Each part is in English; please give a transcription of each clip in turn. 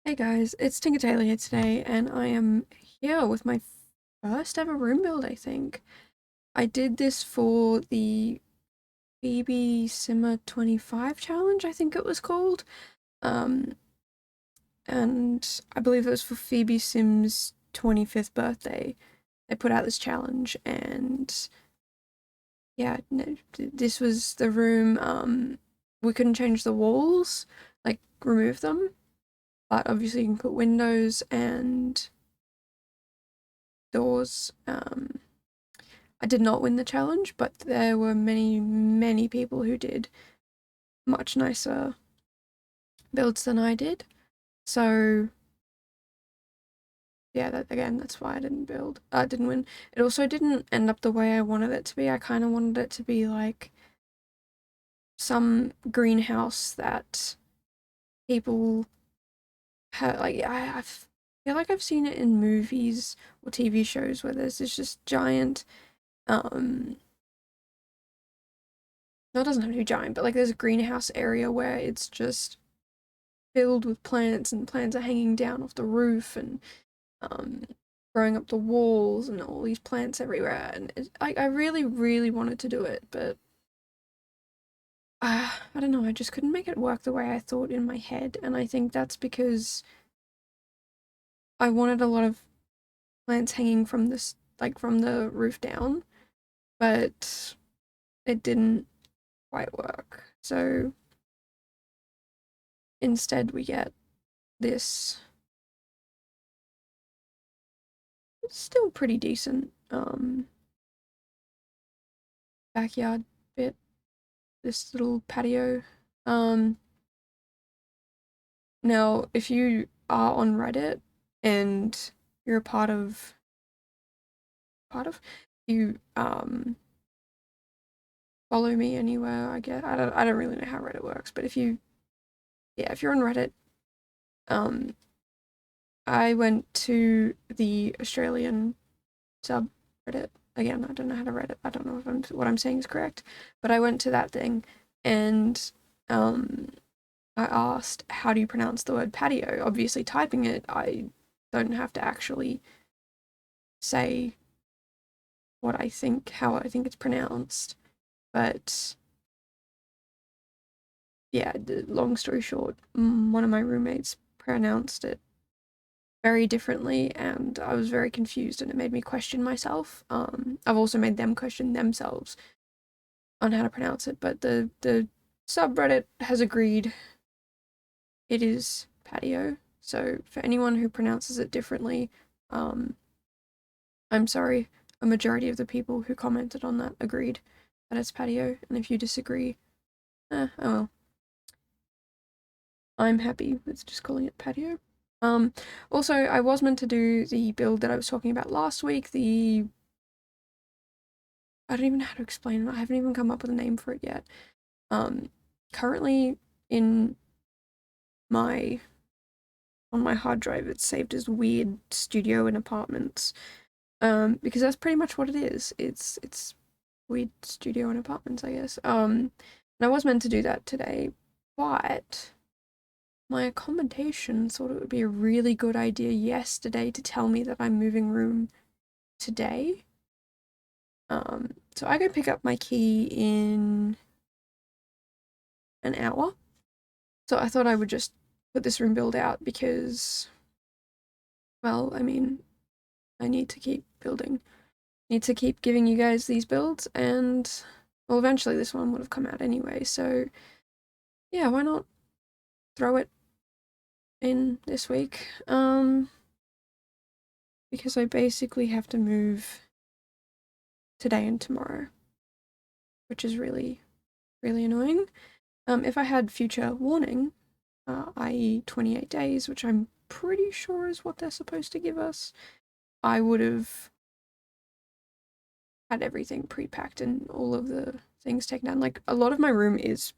Hey guys, it's Tinker Taylor here today, and I am here with my first ever room build, I think. I did this for the Phoebe Simmer 25 challenge, I think it was called. Um, and I believe it was for Phoebe Sim's 25th birthday. They put out this challenge, and yeah, no, this was the room. We couldn't change the walls, like remove them, but obviously you can put windows and doors. I did not win the challenge, but there were many, many people who did much nicer builds than I did. So yeah, that's why I didn't build. I didn't win. It also didn't end up the way I wanted it to be. I kind of wanted it to be like some greenhouse that people have. Like I feel like I've seen it in movies or TV shows where there's this just giant no, it doesn't have to be giant, but like there's a greenhouse area where it's just filled with plants and plants are hanging down off the roof and um, growing up the walls and all these plants everywhere. And I really, really wanted to do it, but I don't know, I just couldn't make it work the way I thought in my head. And I think that's because I wanted a lot of plants hanging from this, like from the roof down, but it didn't quite work. So instead, we get this still pretty decent backyard bit, this little patio. Um Now if you are on Reddit and you're a part of you follow me anywhere, I guess. I don't really know how Reddit works, but if you yeah, if you're on Reddit, um I went to the Australian subreddit. Again, I don't know how to Reddit. I don't know if what I'm saying is correct, but I went to that thing and um I asked, how do you pronounce the word patio? Obviously, typing it, I don't have to actually say how I think it's pronounced. But yeah, long story short, one of my roommates pronounced it very differently, and I was very confused, and it made me question myself. I've also made them question themselves on how to pronounce it, but the subreddit has agreed it is patio. So for anyone who pronounces it differently, um, I'm sorry. A majority of the people who commented on that agreed that it's patio, and if you disagree, oh well. I'm happy with just calling it patio. Um, Also, I was meant to do the build that I was talking about last week. I don't even know how to explain it. I haven't even come up with a name for it yet. Um, Currently in my on my hard drive, it's saved as Weird Studio in Apartments. Because that's pretty much what it is. It's Weird Studio in Apartments, I guess. And I was meant to do that today, but my accommodation thought it would be a really good idea yesterday to tell me that I'm moving room today. So I go pick up my key in an hour. So I thought I would just put this room build out because, well, I mean, I need to keep building. Need to keep giving you guys these builds, and well, eventually this one would have come out anyway. So yeah, why not throw it in this week? Because I basically have to move today and tomorrow, which is really, really annoying. If I had future warning, i.e., 28 days, which I'm pretty sure is what they're supposed to give us, I would have had everything pre-packed and all of the things taken down. Like, a lot of my room is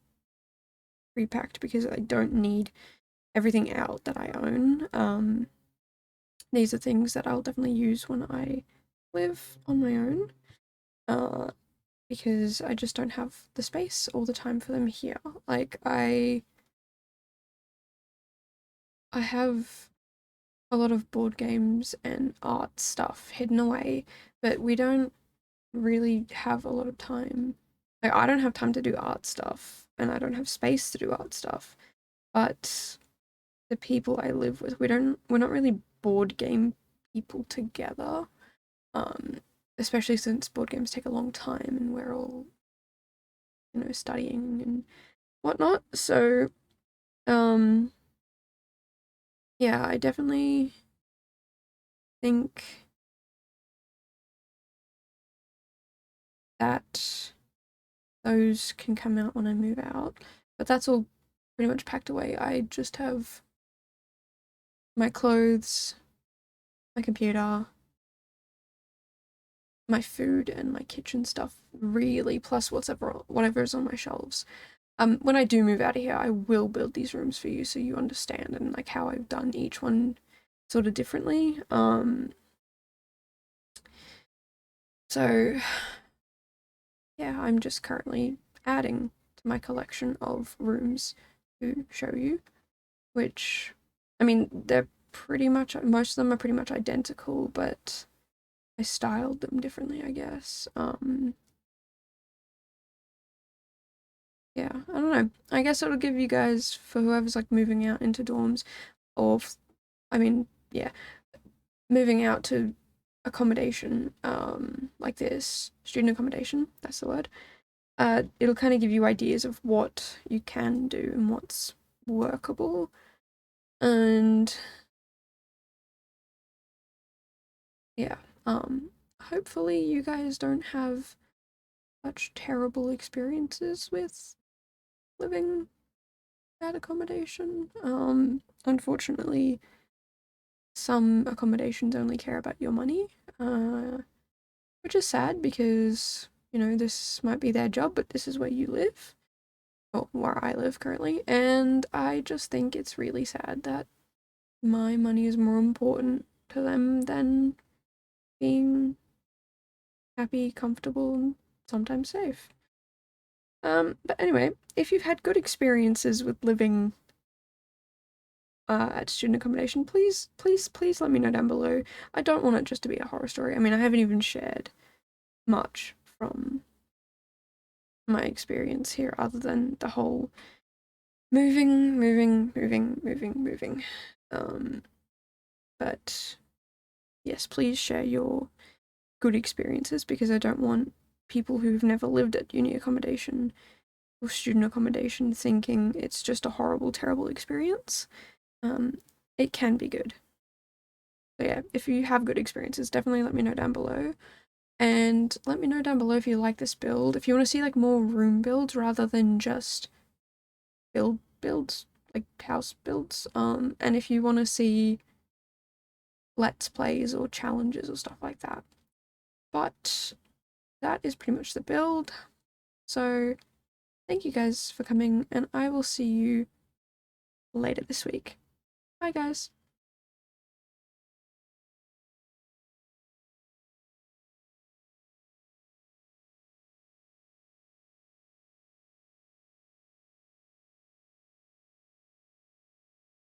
pre-packed because I don't need everything out that I own. These are things that I'll definitely use when I live on my own. Because I just don't have the space all the time for them here. Like, I have a lot of board games and art stuff hidden away, but we don't really have a lot of time. Like, I don't have time to do art stuff, and I don't have space to do art stuff. But the people I live with, we're not really board game people together. Um, Especially since board games take a long time and we're all, studying and whatnot. So, um, yeah, I definitely think that those can come out when I move out. But that's all pretty much packed away. I just have my clothes, my computer, my food, and my kitchen stuff, really, plus whatever is on my shelves. When I do move out of here, I will build these rooms for you so you understand and like how I've done each one sort of differently. So yeah, I'm just currently adding to my collection of rooms to show you, which, I mean, they're pretty much, most of them are pretty much identical, but I styled them differently, I guess. Yeah, I don't know. I guess it'll give you guys, for whoever's like moving out into dorms, or, I mean, yeah, moving out to accommodation, like this, student accommodation, that's the word. It'll kind of give you ideas of what you can do and what's workable. And yeah, hopefully you guys don't have such terrible experiences with living at accommodation. Unfortunately, some accommodations only care about your money, which is sad because, this might be their job, but this is where you live, or where I live currently, and I just think it's really sad that my money is more important to them than being happy, comfortable, and sometimes safe. But anyway, if you've had good experiences with living at student accommodation, please let me know down below. I don't want it just to be a horror story. I mean, I haven't even shared much from my experience here other than the whole moving. Um, but yes, please share your good experiences because I don't want people who've never lived at uni accommodation or student accommodation thinking it's just a horrible, terrible experience. Um, it can be good. So yeah, if you have good experiences, definitely let me know down below. And let me know down below if you like this build. If you want to see like more room builds rather than just builds, like house builds. And if you want to see let's plays or challenges or stuff like that. But that is pretty much the build. So thank you guys for coming, and I will see you later this week. Bye, guys.